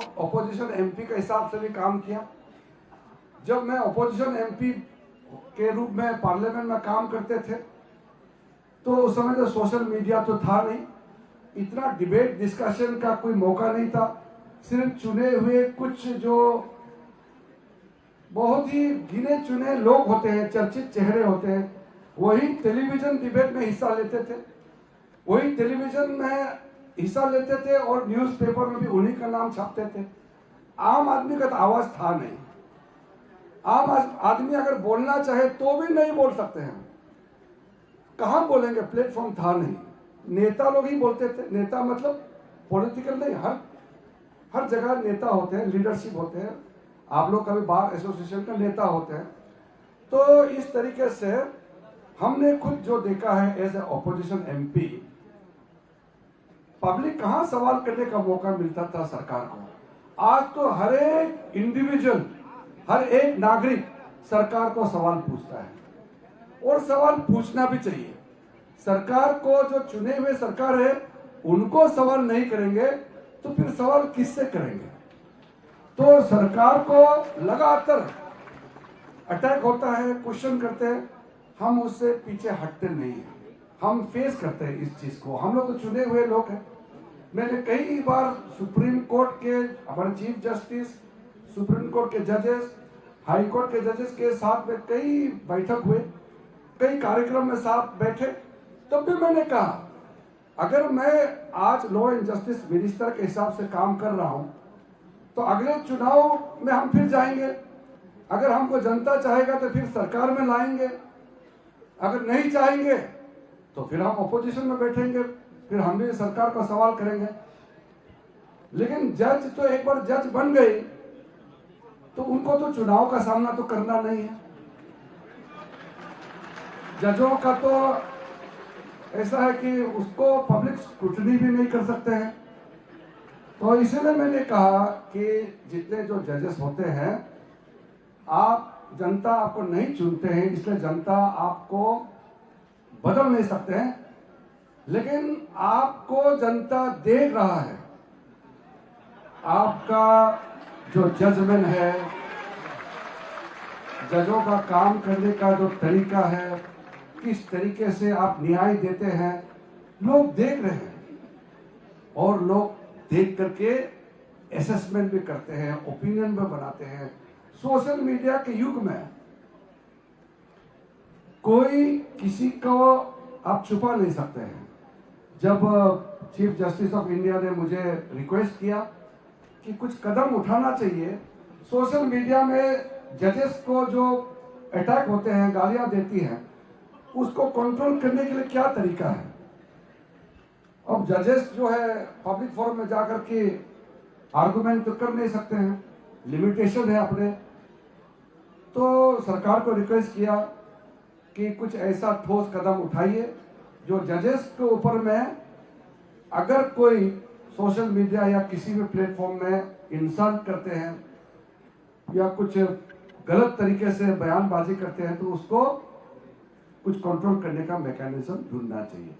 Opposition MP के हिसाब से भी काम किया। जब मैं अपोजिशन एमपी के रूप में पार्लियामेंट में काम करते थे तो उस समय तो सोशल मीडिया तो था नहीं, इतना डिबेट डिस्कशन का कोई मौका नहीं था। सिर्फ चुने हुए कुछ जो बहुत ही गिने चुने लोग होते हैं, चर्चित चेहरे होते हैं, वही टेलीविजन डिबेट में हिस्सा लेते थे, वही टेलीविजन में हिस्सा लेते थे और न्यूज़पेपर में भी उन्हीं का नाम छापते थे। आम आदमी का तो आवाज था नहीं। आम आदमी अगर बोलना चाहे तो भी नहीं बोल सकते हैं। कहाँ बोलेंगे, प्लेटफॉर्म था नहीं। नेता लोग ही बोलते थे। नेता मतलब पॉलिटिकल नहीं, हर जगह नेता होते हैं, लीडरशिप होते हैं। आप लोग कभी बार एसोसिएशन का नेता होते हैं। तो इस तरीके से हमने खुद जो देखा है as a opposition MP, public कहां सवाल करने का मौका मिलता था सरकार को। आज तो हर एक इंडिविजुअल, हर एक नागरिक सरकार को सवाल पूछता है और सवाल पूछना भी चाहिए। सरकार को जो चुने हुए सरकार है उनको सवाल नहीं करेंगे तो फिर सवाल किससे करेंगे। तो सरकार को लगातार अटैक होता है, क्वेश्चन करते हैं, हम उससे पीछे हटते नहीं हैं, हम फेस करते हैं इस चीज को। हम लोग तो चुने हुए लोग हैं। मैंने कई बार सुप्रीम कोर्ट के हमारे चीफ जस्टिस, सुप्रीम कोर्ट के जजेस, हाई कोर्ट के जजेस के साथ में कई बैठक हुए, कई कार्यक्रम में साथ बैठे। तब भी मैंने कहा अगर मैं आज लॉ एंड जस्टिस मिनिस्टर के हिसाब से काम कर रहा हूं तो अगले चुनाव में हम फिर जाएंगे। अगर हमको जनता चाहेगा तो फिर सरकार में लाएंगे, अगर नहीं चाहेंगे तो फिर हम अपोजिशन में बैठेंगे, फिर हम भी सरकार का सवाल करेंगे। लेकिन जज तो एक बार जज बन गए तो उनको तो चुनाव का सामना तो करना नहीं है। जजों का तो ऐसा है कि उसको पब्लिक स्क्रूटनी भी नहीं कर सकते हैं। तो इसलिए मैंने कहा कि जितने जो जजेस होते हैं, आप जनता आपको नहीं चुनते हैं, इसलिए जनता आपको बदल नहीं सकते हैं, लेकिन आपको जनता देख रहा है। आपका जो जजमेंट है, जजों का काम करने का जो तरीका है, किस तरीके से आप न्याय देते हैं, लोग देख रहे हैं और लोग देख करके असेसमेंट भी करते हैं, ओपिनियन भी बनाते हैं। सोशल मीडिया के युग में कोई किसी को आप छुपा नहीं सकते हैं। जब चीफ जस्टिस ऑफ इंडिया ने मुझे रिक्वेस्ट किया कि कुछ कदम उठाना चाहिए, सोशल मीडिया में जजेस को जो अटैक होते हैं, गालियां देती हैं, उसको कंट्रोल करने के लिए क्या तरीका है। अब जजेस जो है पब्लिक फोरम में जाकर के आर्गुमेंट तो कर नहीं सकते हैं, लिमिटेशन है अपने। तो सरकार को रिक्वेस्ट किया कि कुछ ऐसा ठोस कदम उठाइए जो जजेस के ऊपर में अगर कोई सोशल मीडिया या किसी भी प्लेटफॉर्म में इंसल्ट करते हैं या कुछ गलत तरीके से बयानबाजी करते हैं तो उसको कुछ कंट्रोल करने का मैकेनिज्म ढूंढना चाहिए।